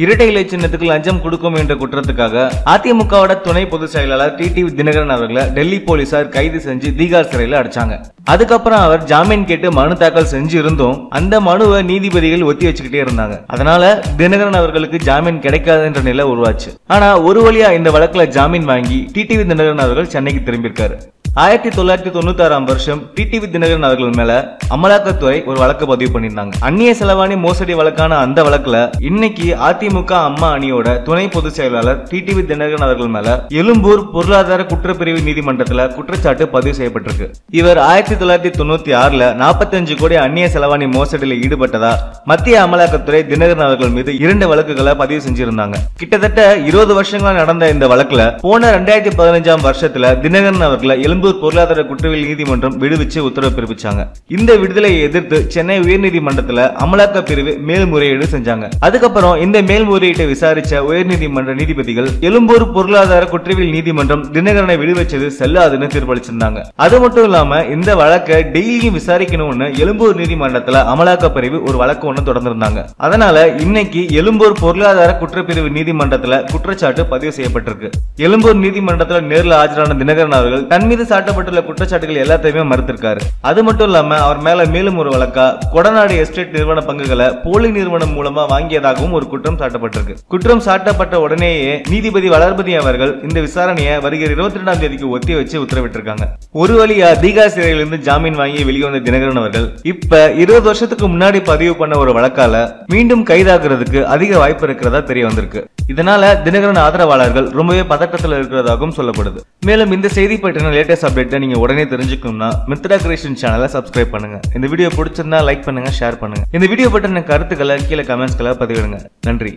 இரட்டை இலை சின்னத்துக்கு லஞ்சம் கொடுக்கும் என்ற குற்றத்துக்காக அதிமுகவோட துணை பொதுச் செயலாளர் டிடிவி தினகரன் அவர்களை டெல்லி போலீசார் கைது செஞ்சு தீகார் சிறையில் அடைச்சாங்க. அதுக்கப்புறம் அவர் ஜாமீன் கேட்டு மனு தாக்கல் செஞ்சு இருந்தும் அந்த மனுவை நீதிபதிகள் ஒத்தி வச்சுக்கிட்டே இருந்தாங்க. அதனால தினகரன் அவர்களுக்கு ஜாமீன் கிடைக்காது என்ற நிலை உருவாச்சு. ஆனா ஒரு வழியா இந்த வழக்குல ஜாமீன் வாங்கி டிடிவி தினகரன் அவர்கள் சென்னைக்கு திரும்பியிருக்காரு. 1996 வருஷம் டிடிவி தினகரன் அவர்கள் மேல அமலாக்கத்துறை ஒரு வழக்கு பதிவு பண்ணியிருந்தாங்க. அந்நிய செலவாணி மோசடி வழக்கான அந்த வழக்குல இன்னைக்கு அதிமுக அம்மா அணியோட துணை பொதுச் செயலாளர் டிடிவி தினகரன் அவர்கள் மேல எழும்பூர் பொருளாதார குற்றப்பிரிவு நீதிமன்றத்துல குற்றச்சாட்டு பதிவு செய்யப்பட்டிருக்கு. இவர் 1996 45 கோடி அந்நிய செலவாணி மோசடியில் ஈடுபட்டதா மத்திய அமலாக்கத்துறை தினகரன் அவர்கள் மீது 2 வழக்குகளை பதிவு செஞ்சிருந்தாங்க. கிட்டத்தட்ட 20 வருஷங்களா நடந்த இந்த வழக்குல போன 2015 வருஷத்துல தினகரன் அவர்களை எழும்பூர் பொருளாதார குற்றவியல் நீதிமன்றம் விடுவிச்சு உத்தரவு பிறப்பிச்சாங்க. இந்த விடுதலையை எதிர்த்து சென்னை உயர்நீதிமன்றத்தில் அமலாக்க பிரிவு மேல்முறையீடு செஞ்சாங்க. அதுக்கப்புறம் இந்த மேல்முறையீட்டை விசாரிச்ச உயர்நீதிமன்ற நீதிபதிகள் எழும்பூர் பொருளாதார குற்றவியல் நீதிமன்றம் தினகரனை விடுவிச்சது செல்லாதுன்னு தீர்ப்பளிச்சிருந்தாங்க. அது மட்டும் இல்லாம இந்த வழக்கை டெய்லியும் விசாரிக்கணும்னு எழும்பூர் நீதிமன்றத்தில் அமலாக்க பிரிவு ஒரு வழக்கு ஒன்று தொடர்ந்திருந்தாங்க. அதனால இன்னைக்கு எழும்பூர் பொருளாதார குற்றப்பிரிவு நீதிமன்றத்தில் குற்றச்சாட்டு பதிவு செய்யப்பட்டிருக்கு. எழும்பூர் நீதிமன்றத்தில் நேரில் ஆஜரான தினகரன் அவர்கள் தன் மீது சாட்டப்பட்டுள்ள குற்றச்சாட்டுகள் எல்லாத்தையுமே மறுத்திருக்காரு. அது மட்டும் இல்லாம அவர் மேல மேலும் ஒரு வழக்கா கொடநாடு எஸ்டேட் நிறுவன பங்குகளை போலி நிறுவனம் மூலமா வாங்கியதாகவும் ஒரு குற்றம் சாட்டப்பட்டிருக்கு. குற்றம் சாட்டப்பட்ட உடனேயே நீதிபதி வளர்பதி அவர்கள் இந்த விசாரணையை வருகிற 22ஆம் தேதிக்கு ஒத்தி வச்சு உத்தரவிட்டிருக்காங்க. ஒரு வழியா தீகார் சிறையிலிருந்து ஜாமீன் வாங்கி வெளிவந்த தினகரன் அவர்கள் இப்ப 20 வருஷத்துக்கு முன்னாடி பதிவு பண்ண ஒரு வழக்கால மீண்டும் கைதாக்குறதுக்கு அதிக வாய்ப்பு இருக்கிறதா தெரிய வந்திருக்கு. இதனால தினகரன் ஆதரவாளர்கள் ரொம்பவே பதட்டத்தில் இருக்கிறதாகவும் சொல்லப்படுது. மேலும் இந்த செய்தி பற்றின லேட்டஸ்ட் அப்டேட்டை நீங்க உடனே தெரிஞ்சுக்கணும்னா மித்ரா கிரியேஷன் சேனலை சப்ஸ்கிரைப் பண்ணுங்க. இந்த வீடியோ பிடிச்சிருந்தா லைக் பண்ணுங்க, ஷேர் பண்ணுங்க. இந்த வீடியோ பற்றின கருத்துக்களை கீழே கமெண்ட்ஸ்களை பதிவிடுங்க. நன்றி.